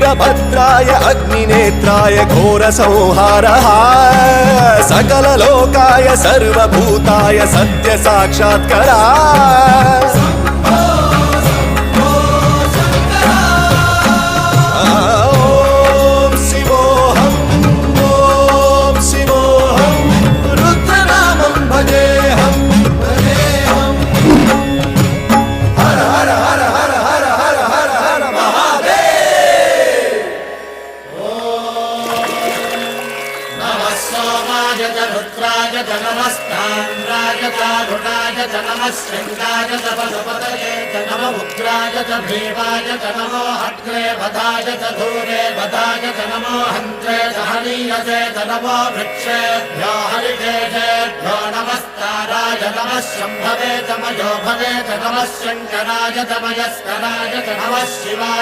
वीरभद्राय अग्निनेत्राय घोरसंहारः सकललोकाय सर्वभूताय सत्यसाक्षात्करा नमः शङ्काय च पशुपतये च नमः उग्राय च भीमाय च नमो हत्रे वधाय च धूरे वधाय च नमो हन्त्रे च हनीयसे च नमो वृक्षेभ्यो हरिकेशेभ्यो नमस्काराय नमः शम्भवे च मयो भवे च नमः शङ्कराय च मयस्कराय च नमः शिवाय